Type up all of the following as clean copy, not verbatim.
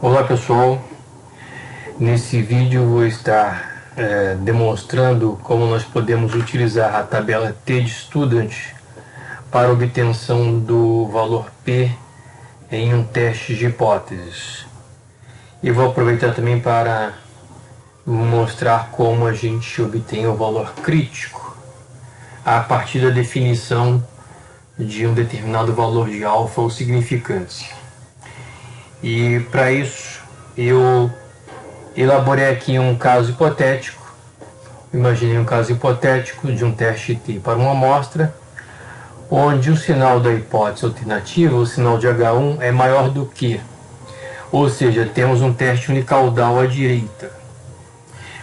Olá pessoal, nesse vídeo eu vou estar demonstrando como nós podemos utilizar a tabela T de Student para obtenção do valor P em um teste de hipóteses. E vou aproveitar também para mostrar como a gente obtém o valor crítico a partir da definição de um determinado valor de alfa ou significância. E para isso eu elaborei aqui um caso hipotético. Imaginei um caso hipotético de um teste T para uma amostra, onde o sinal da hipótese alternativa, o sinal de H1, é maior do que, ou seja, temos um teste unicaudal à direita.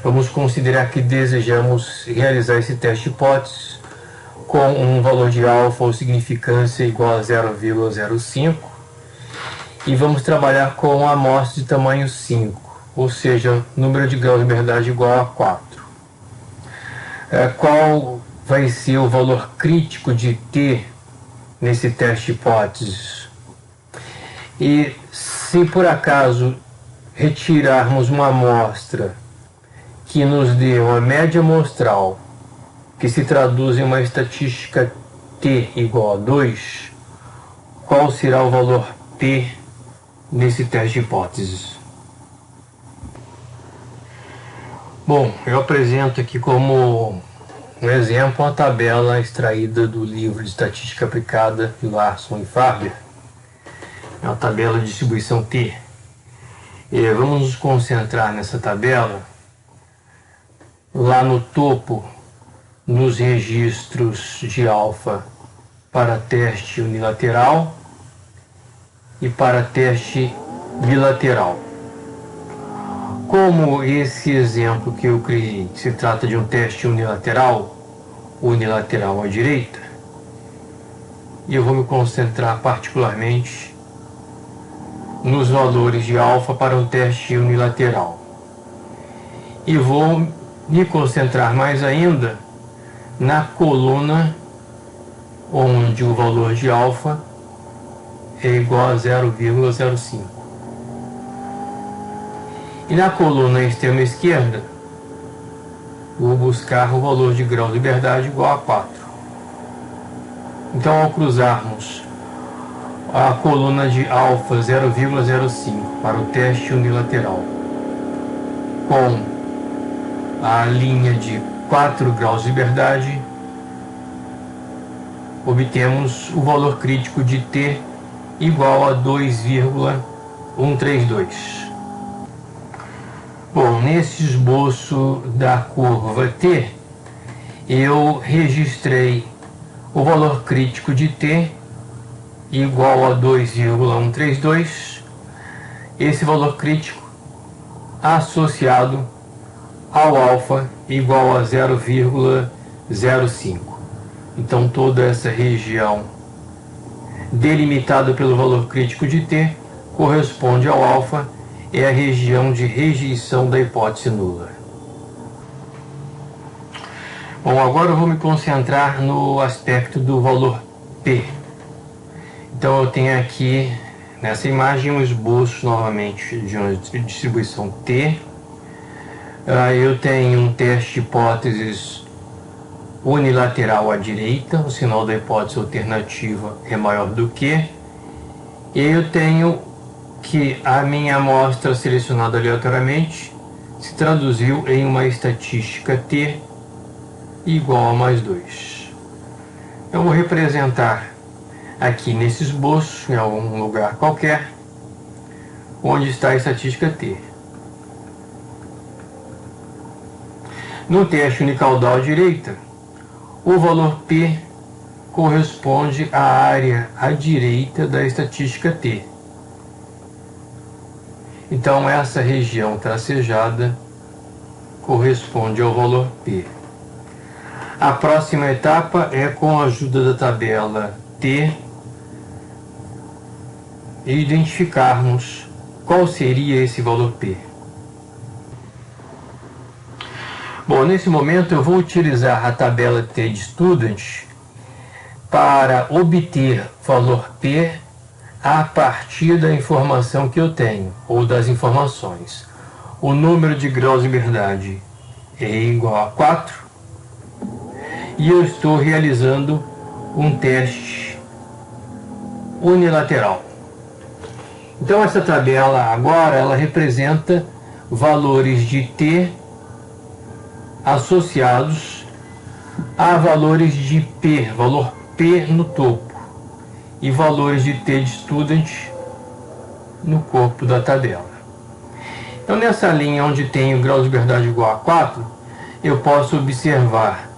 Vamos considerar que desejamos realizar esse teste de hipótese com um valor de alfa ou significância igual a 0,05 e vamos trabalhar com a amostra de tamanho 5, ou seja, número de graus de liberdade igual a 4. Qual vai ser o valor crítico de T nesse teste de hipóteses? E se por acaso retirarmos uma amostra que nos dê uma média amostral, que se traduz em uma estatística T igual a 2, qual será o valor P nesse teste de hipóteses? Bom, eu apresento aqui como um exemplo uma tabela extraída do livro de Estatística Aplicada de Larson e Farber. É uma tabela de distribuição T. E vamos nos concentrar nessa tabela. Lá no topo, nos registros de alfa para teste unilateral e para teste bilateral. Como esse exemplo que eu criei se trata de um teste unilateral à direita, eu vou me concentrar particularmente nos valores de alfa para um teste unilateral. E vou me concentrar mais ainda na coluna onde o valor de alfa é igual a 0,05. E na coluna extrema esquerda, vou buscar o valor de grau de liberdade igual a 4. Então, ao cruzarmos a coluna de alfa 0,05 para o teste unilateral com a linha de 4 graus de liberdade, obtemos o valor crítico de T igual a 2,132. Bom, nesse esboço da curva T, eu registrei o valor crítico de T igual a 2,132, esse valor crítico associado ao alfa igual a 0,05. Então toda essa região delimitada pelo valor crítico de T corresponde ao alfa, é a região de rejeição da hipótese nula. Bom, agora eu vou me concentrar no aspecto do valor P. Então eu tenho aqui nessa imagem um esboço novamente de uma distribuição T. Eu tenho um teste de hipóteses unilateral à direita, o sinal da hipótese alternativa é maior do que, e eu tenho que a minha amostra selecionada aleatoriamente se traduziu em uma estatística T igual a mais 2. Eu vou representar aqui nesse esboço, em algum lugar qualquer, onde está a estatística T. No teste unicaudal à direita, o valor P corresponde à área à direita da estatística T. Então essa região tracejada corresponde ao valor P. A próxima etapa é, com a ajuda da tabela T, identificarmos qual seria esse valor P. Bom, nesse momento eu vou utilizar a tabela T de Student para obter valor P a partir da informação que eu tenho, ou das informações. O número de graus de liberdade é igual a 4 e eu estou realizando um teste unilateral. Então essa tabela agora ela representa valores de T associados a valores de P, valor P no topo, e valores de T de student no corpo da tabela. Então nessa linha onde tem o grau de liberdade igual a 4, eu posso observar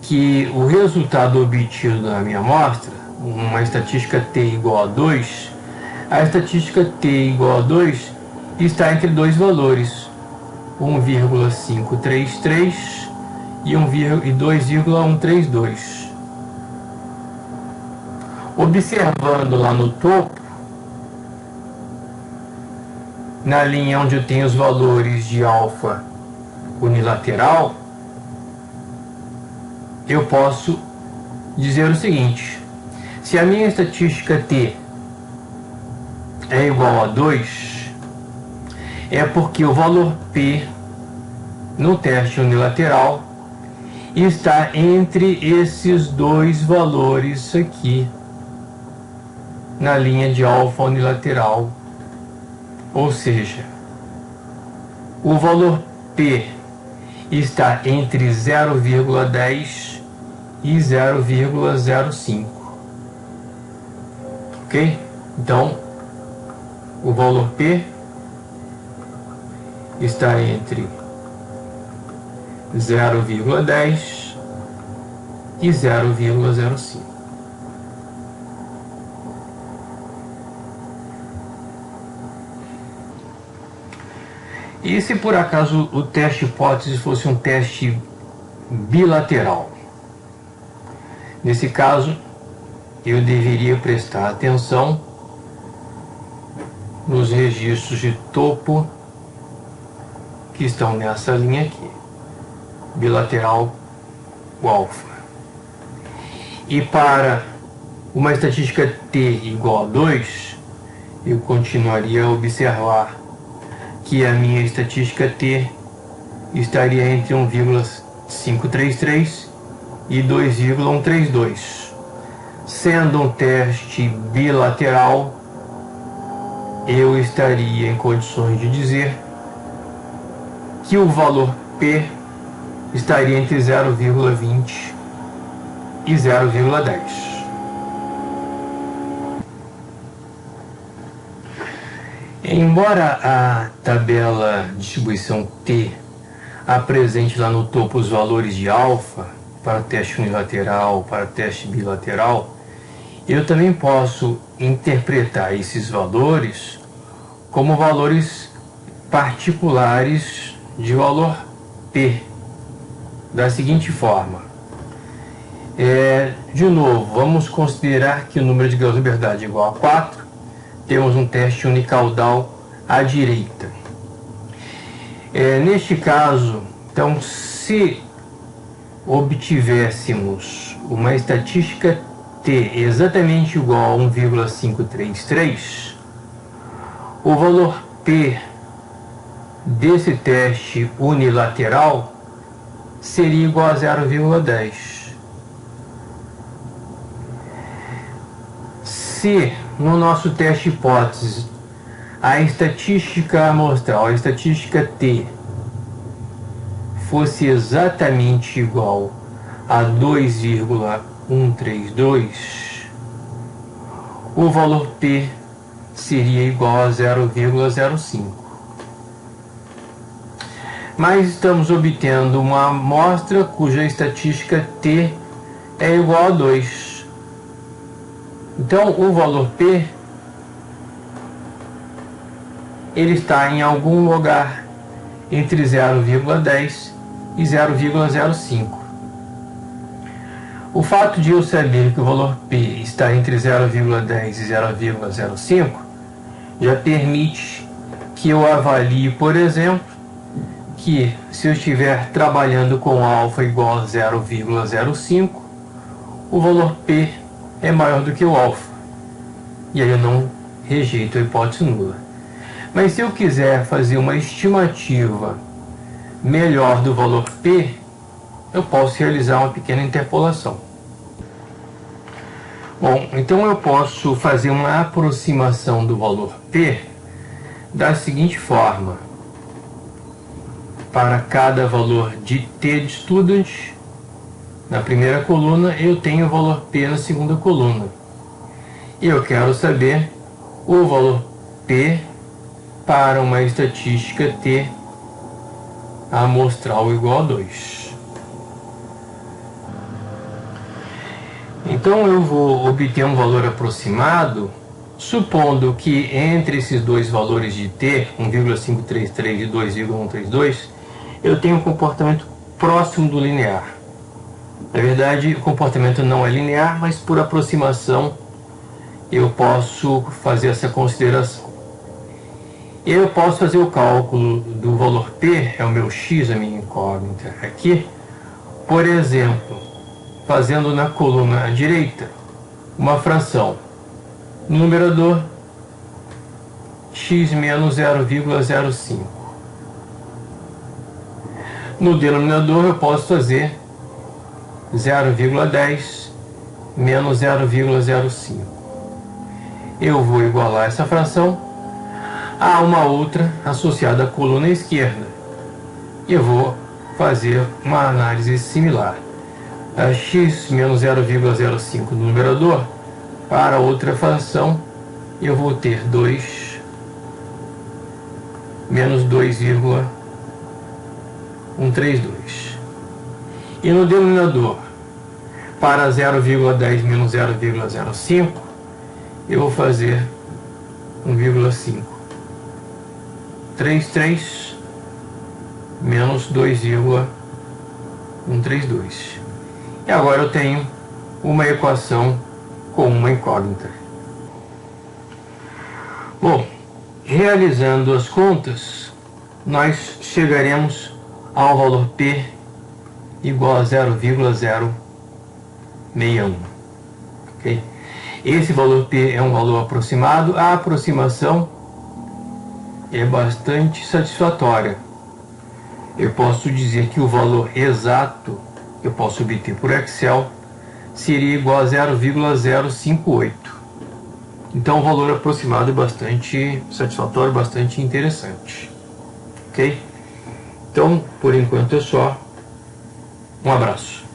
que o resultado obtido da minha amostra, uma estatística T igual a 2, a estatística T igual a 2 está entre dois valores, 1,533 e 2,132. Observando lá no topo, na linha onde eu tenho os valores de alfa unilateral, eu posso dizer o seguinte: se a minha estatística T é igual a 2, é porque o valor P no teste unilateral está entre esses dois valores aqui, na linha de alfa unilateral. Ou seja, o valor P está entre 0,10 e 0,05. Ok? Então, o valor P está entre 0,10 e 0,05. E se por acaso o teste hipótese fosse um teste bilateral? Nesse caso, eu deveria prestar atenção nos registros de topo que estão nessa linha aqui, bilateral o alfa. E para uma estatística T igual a 2, eu continuaria a observar que a minha estatística T estaria entre 1,533 e 2,132. Sendo um teste bilateral, eu estaria em condições de dizer que o valor P estaria entre 0,20 e 0,10. Embora a tabela de distribuição T apresente lá no topo os valores de alfa para teste unilateral, para teste bilateral, eu também posso interpretar esses valores como valores particulares de valor P, da seguinte forma. De novo, vamos considerar que o número de graus de liberdade é igual a 4, temos um teste unicaudal à direita. Neste caso, então, se obtivéssemos uma estatística T exatamente igual a 1,533, o valor P desse teste unilateral seria igual a 0,10. Se no nosso teste hipótese a estatística amostral, a estatística T, fosse exatamente igual a 2,132, o valor P seria igual a 0,05. Mas estamos obtendo uma amostra cuja estatística T é igual a 2. Então, o valor P ele está em algum lugar entre 0,10 e 0,05. O fato de eu saber que o valor P está entre 0,10 e 0,05 já permite que eu avalie, por exemplo, que se eu estiver trabalhando com alfa igual a 0,05, o valor P é maior do que o alfa. e aí eu não rejeito a hipótese nula. Mas se eu quiser fazer uma estimativa melhor do valor P, eu posso realizar uma pequena interpolação. Bom, então eu posso fazer uma aproximação do valor P da seguinte forma. Para cada valor de T de student, na primeira coluna, eu tenho o valor P na segunda coluna. E eu quero saber o valor P para uma estatística T amostral igual a 2. Então eu vou obter um valor aproximado, supondo que entre esses dois valores de T, 1,533 e 2,132, eu tenho um comportamento próximo do linear. Na verdade, o comportamento não é linear, mas por aproximação eu posso fazer essa consideração. Eu posso fazer o cálculo do valor P, é o meu x, a minha incógnita aqui, por exemplo, fazendo na coluna à direita uma fração. No numerador, x menos 0,05. No denominador, eu posso fazer 0,10 menos 0,05. Eu vou igualar essa fração a uma outra associada à coluna esquerda. E eu vou fazer uma análise similar. A x menos 0,05 no numerador, para outra fração, eu vou ter 2 menos 2,132. E no denominador, para 0,10 menos 0,05, eu vou fazer 1,5. 33 menos 2,132. E agora eu tenho uma equação com uma incógnita. Bom, realizando as contas, nós chegaremos ao valor P igual a 0,061. Okay? Esse valor P é um valor aproximado. A aproximação é bastante satisfatória. Eu posso dizer que o valor exato que eu posso obter por Excel seria igual a 0,058. Então o valor aproximado é bastante satisfatório, bastante interessante. Ok? Então, por enquanto é só. Um abraço.